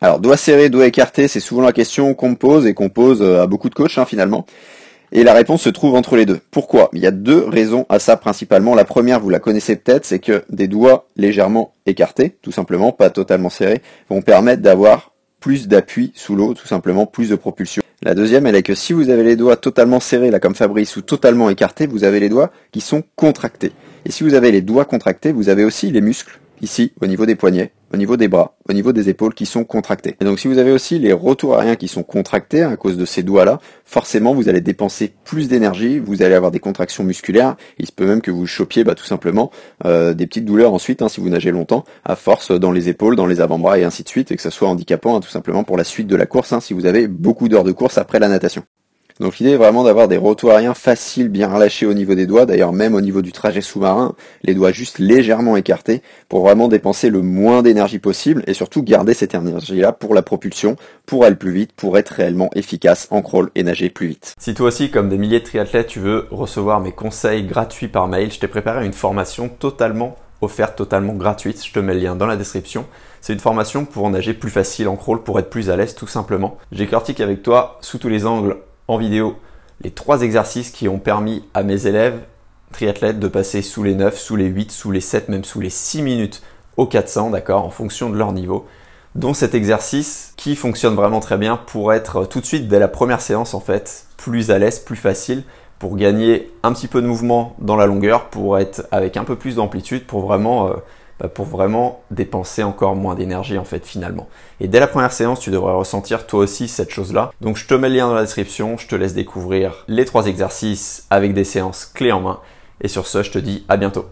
Alors, doigts serrés, doigts écartés, c'est souvent la question qu'on me pose et qu'on pose à beaucoup de coachs finalement. Et la réponse se trouve entre les deux. Pourquoi? Il y a deux raisons à ça principalement. La première, vous la connaissez peut-être, c'est que des doigts légèrement écartés, tout simplement, pas totalement serrés, vont permettre d'avoir plus d'appui sous l'eau, tout simplement, plus de propulsion. La deuxième, elle est que si vous avez les doigts totalement serrés, là comme Fabrice, ou totalement écartés, vous avez les doigts qui sont contractés. Et si vous avez les doigts contractés, vous avez aussi les muscles, ici, au niveau des poignets, au niveau des bras, au niveau des épaules qui sont contractés. Et donc si vous avez aussi les retours aériens qui sont contractés à cause de ces doigts-là, forcément vous allez dépenser plus d'énergie, vous allez avoir des contractions musculaires, il se peut même que vous chopiez tout simplement des petites douleurs ensuite, si vous nagez longtemps, à force dans les épaules, dans les avant-bras et ainsi de suite, et que ça soit handicapant tout simplement pour la suite de la course, si vous avez beaucoup d'heures de course après la natation. Donc l'idée est vraiment d'avoir des retours aériens faciles, bien relâchés au niveau des doigts, d'ailleurs même au niveau du trajet sous-marin, les doigts juste légèrement écartés pour vraiment dépenser le moins d'énergie possible et surtout garder cette énergie-là pour la propulsion, pour aller plus vite, pour être réellement efficace en crawl et nager plus vite. Si toi aussi, comme des milliers de triathlètes, tu veux recevoir mes conseils gratuits par mail, je t'ai préparé une formation totalement offerte, totalement gratuite, je te mets le lien dans la description. C'est une formation pour nager plus facile en crawl, pour être plus à l'aise tout simplement. J'écortique avec toi sous tous les angles en vidéo les 3 exercices qui ont permis à mes élèves triathlètes de passer sous les 9, sous les 8, sous les 7, même sous les 6 minutes au 400, d'accord, en fonction de leur niveau, dont cet exercice qui fonctionne vraiment très bien pour être tout de suite dès la première séance en fait plus à l'aise, plus facile, pour gagner un petit peu de mouvement dans la longueur, pour être avec un peu plus d'amplitude, pour vraiment dépenser encore moins d'énergie en fait finalement. Et dès la première séance, tu devrais ressentir toi aussi cette chose-là. Donc je te mets le lien dans la description, je te laisse découvrir les 3 exercices avec des séances clés en main. Et sur ce, je te dis à bientôt.